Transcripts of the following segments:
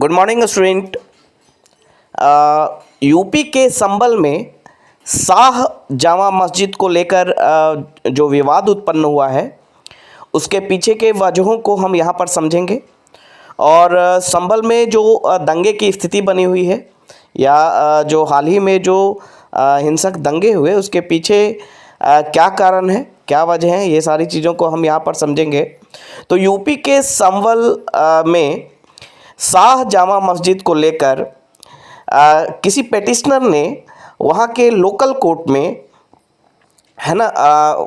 Good morning student. UP के संभल में शाह जामा मस्जिद को लेकर जो विवाद उत्पन्न हुआ है उसके पीछे के वजहों को हम यहाँ पर समझेंगे और संभल में जो दंगे की स्थिति बनी हुई है या जो हाल ही में जो हिंसक दंगे हुए उसके पीछे क्या कारण है, क्या वजह है, ये सारी चीज़ों को हम यहाँ पर समझेंगे। तो यूपी के संभल में शाह जामा मस्जिद को लेकर किसी पेटिशनर ने वहाँ के लोकल कोर्ट में है ना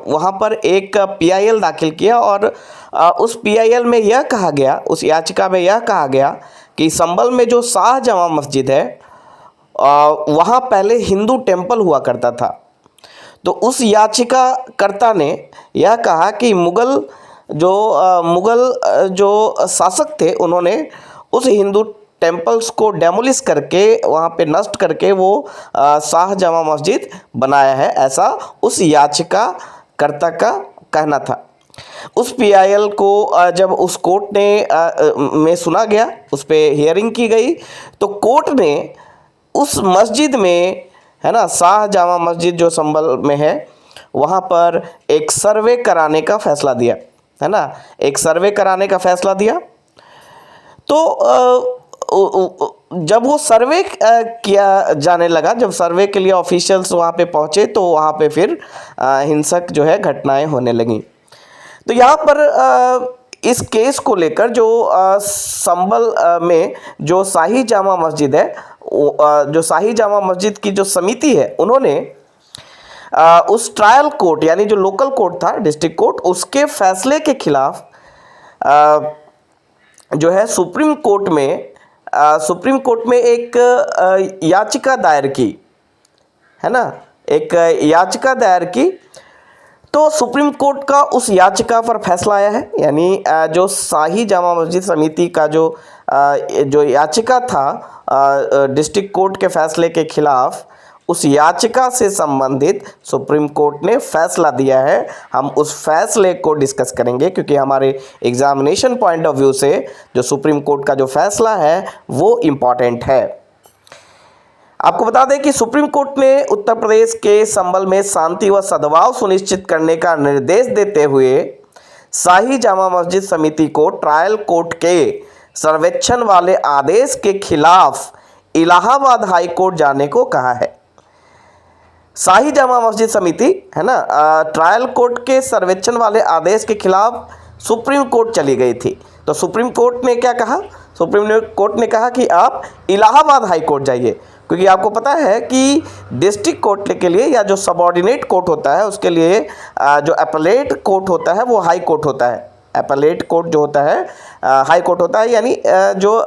वहाँ पर एक पीआईएल दाखिल किया और उस पीआईएल में यह कहा गया, उस याचिका में यह कहा गया कि संभल में जो शाह जामा मस्जिद है वहाँ पहले हिंदू टेम्पल हुआ करता था। तो उस याचिकाकर्ता ने यह कहा कि मुग़ल जो शासक थे उन्होंने उस हिंदू टेम्पल्स को डेमोलिश करके वहाँ पे नष्ट करके वो शाह जामा मस्जिद बनाया है, ऐसा उस याचिकाकर्ता का कहना था। उस पीआईएल को जब उस कोर्ट ने में सुना गया, उस पे हियरिंग की गई, तो कोर्ट ने उस मस्जिद में है ना शाह जामा मस्जिद जो संभल में है वहाँ पर एक सर्वे कराने का फैसला दिया, है ना, एक सर्वे कराने का फैसला दिया। तो जब वो सर्वे किया जाने लगा, जब सर्वे के लिए ऑफिशियल्स वहाँ पे पहुँचे तो वहाँ पे फिर हिंसक जो है घटनाएं होने लगीं। तो यहाँ पर इस केस को लेकर जो संभल में जो शाही जामा मस्जिद है, जो शाही जामा मस्जिद की जो समिति है, उन्होंने उस ट्रायल कोर्ट यानी जो लोकल कोर्ट था, डिस्ट्रिक्ट कोर्ट, उसके फैसले के खिलाफ जो है सुप्रीम कोर्ट में एक याचिका दायर की, है ना, एक याचिका दायर की। तो सुप्रीम कोर्ट का उस याचिका पर फैसला आया है, यानी जो शाही जामा मस्जिद समिति का जो याचिका था डिस्ट्रिक्ट कोर्ट के फैसले के खिलाफ, उस याचिका से संबंधित सुप्रीम कोर्ट ने फैसला दिया है। हम उस फैसले को डिस्कस करेंगे क्योंकि हमारे एग्जामिनेशन पॉइंट ऑफ व्यू से जो सुप्रीम कोर्ट का जो फैसला है वो इम्पॉर्टेंट है। आपको बता दें कि सुप्रीम कोर्ट ने उत्तर प्रदेश के संभल में शांति व सद्भाव सुनिश्चित करने का निर्देश देते हुए शाही जामा मस्जिद समिति को ट्रायल कोर्ट के सर्वेक्षण वाले आदेश के खिलाफ इलाहाबाद हाई कोर्ट जाने को कहा है। शाही जामा मस्जिद समिति है ना ट्रायल कोर्ट के सर्वेक्षण वाले आदेश के खिलाफ सुप्रीम कोर्ट चली गई थी। तो सुप्रीम कोर्ट ने क्या कहा? सुप्रीम कोर्ट ने कहा कि आप इलाहाबाद हाई कोर्ट जाइए, क्योंकि आपको पता है कि डिस्ट्रिक्ट कोर्ट के लिए या जो सबऑर्डिनेट कोर्ट होता है उसके लिए जो अपीलेट कोर्ट होता है वो हाई कोर्ट होता है। अपीलेट कोर्ट जो होता है हाई कोर्ट होता है, यानी जो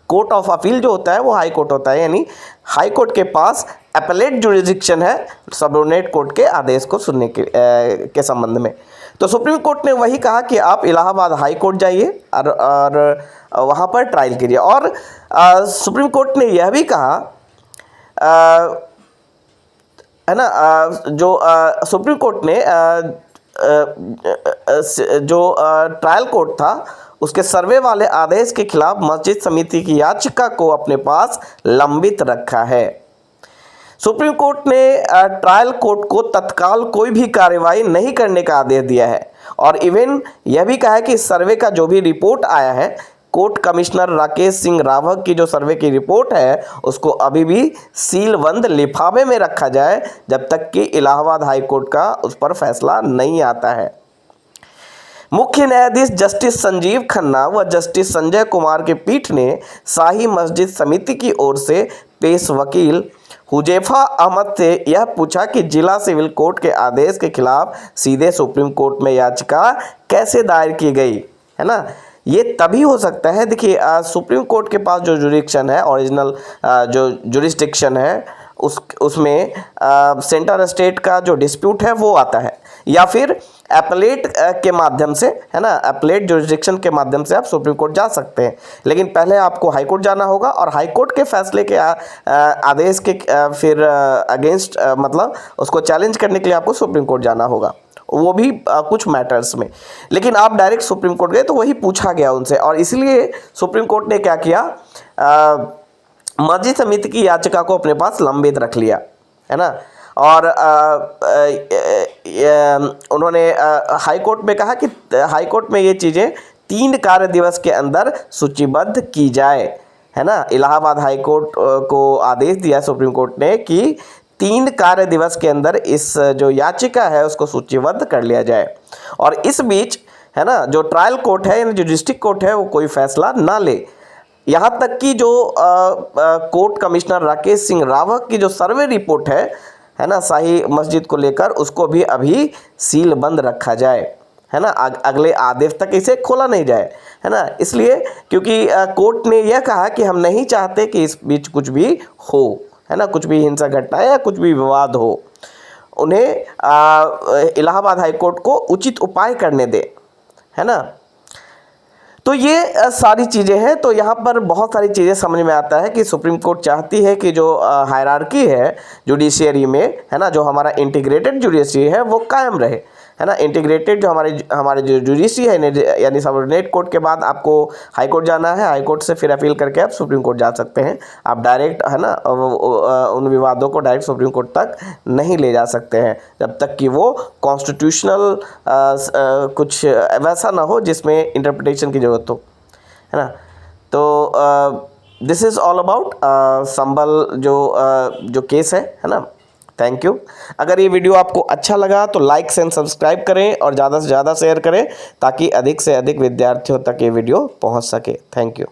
कोर्ट ऑफ अपील जो होता है वो हाई कोर्ट होता है, यानी हाई कोर्ट के पास अपीलेट जुरिडिक्शन है सबऑर्डिनेट कोर्ट के आदेश को सुनने के संबंध में। तो सुप्रीम कोर्ट ने वही कहा कि आप इलाहाबाद हाई कोर्ट जाइए और वहाँ पर ट्रायल कीजिए। और सुप्रीम कोर्ट ने यह भी कहा है ना जो सुप्रीम कोर्ट ने जो ट्रायल कोर्ट था उसके सर्वे वाले आदेश के खिलाफ मस्जिद समिति की याचिका को अपने पास लंबित रखा है। सुप्रीम कोर्ट ने ट्रायल कोर्ट को तत्काल कोई भी कार्रवाई नहीं करने का आदेश दिया है और इवन यह भी कहा है कि सर्वे का जो भी रिपोर्ट आया है, कोर्ट कमिश्नर राकेश सिंह रावत की जो सर्वे की रिपोर्ट है उसको अभी भी सीलबंद लिफाफे में रखा जाए जब तक कि इलाहाबाद हाई कोर्ट का उस पर फैसला नहीं आता है। मुख्य न्यायाधीश जस्टिस संजीव खन्ना व जस्टिस संजय कुमार की पीठ ने शाही मस्जिद समिति की ओर से पेश वकील हुजैफा अहमद से यह पूछा कि जिला सिविल कोर्ट के आदेश के खिलाफ सीधे सुप्रीम कोर्ट में याचिका कैसे दायर की गई, है ना। ये तभी हो सकता है, देखिए सुप्रीम कोर्ट के पास जो जुरिडिक्शन है, ओरिजिनल जो जुरिस्डिक्शन है उसमें सेंटर स्टेट का जो डिस्प्यूट है वो आता है, या फिर अपीलेट के माध्यम से, है ना, अपीलेट जुरिस्डिक्शन के माध्यम से आप सुप्रीम कोर्ट जा सकते हैं। लेकिन पहले आपको हाई कोर्ट जाना होगा और हाई कोर्ट के फैसले के आदेश के फिर अगेंस्ट मतलब उसको चैलेंज करने के लिए आपको सुप्रीम कोर्ट जाना होगा। वो भी कुछ मैटर्स में। लेकिन आप डायरेक्ट सुप्रीम कोर्ट गए तो वही पूछा गया उनसे, और इसलिए सुप्रीम कोर्ट ने क्या किया, मर्जी समिति की याचिका को अपने पास लंबित रख लिया, है ना। और उन्होंने हाई कोर्ट में कहा कि हाई कोर्ट में ये चीज़ें 3 कार्य दिवस के अंदर सूचीबद्ध की जाए, है ना। इलाहाबाद हाई कोर्ट को आदेश दिया सुप्रीम कोर्ट ने कि 3 कार्य दिवस के अंदर इस जो याचिका है उसको सूचीबद्ध कर लिया जाए। और इस बीच, है ना, जो ट्रायल कोर्ट है यानी जो डिस्ट्रिक्ट कोर्ट है वो कोई फैसला ना ले। यहाँ तक कि जो कोर्ट कमिश्नर राकेश सिंह रावत की जो सर्वे रिपोर्ट है ना, शाही मस्जिद को लेकर, उसको भी अभी सील बंद रखा जाए, है ना, अगले आदेश तक इसे खोला नहीं जाए, है ना। इसलिए क्योंकि कोर्ट ने यह कहा कि हम नहीं चाहते कि इस बीच कुछ भी हो, है ना, कुछ भी हिंसा घटना या कुछ भी विवाद हो। उन्हें इलाहाबाद हाई कोर्ट को उचित उपाय करने दे, है ना। तो ये सारी चीज़ें हैं। तो यहाँ पर बहुत सारी चीज़ें समझ में आता है कि सुप्रीम कोर्ट चाहती है कि जो हायरार्की है जुडिशियरी में, है ना, जो हमारा इंटीग्रेटेड जुडिशरी है वो कायम रहे, है ना। इंटीग्रेटेड जो हमारे जो जुडिशरी है यानी सबऑर्डिनेट कोर्ट के बाद आपको हाई कोर्ट जाना है, हाई कोर्ट से फिर अपील करके आप सुप्रीम कोर्ट जा सकते हैं। आप डायरेक्ट, है ना, उन विवादों को डायरेक्ट सुप्रीम कोर्ट तक नहीं ले जा सकते हैं जब तक कि वो कॉन्स्टिट्यूशनल कुछ वैसा ना हो जिसमें इंटरप्रिटेशन की ज़रूरत हो, है ना। तो दिस इज़ ऑल अबाउट संभल जो केस है ना। Thank you. अगर ये वीडियो आपको अच्छा लगा तो लाइक एंड सब्सक्राइब करें और ज़्यादा से ज़्यादा शेयर करें ताकि अधिक से अधिक विद्यार्थियों तक ये वीडियो पहुंच सके। Thank you.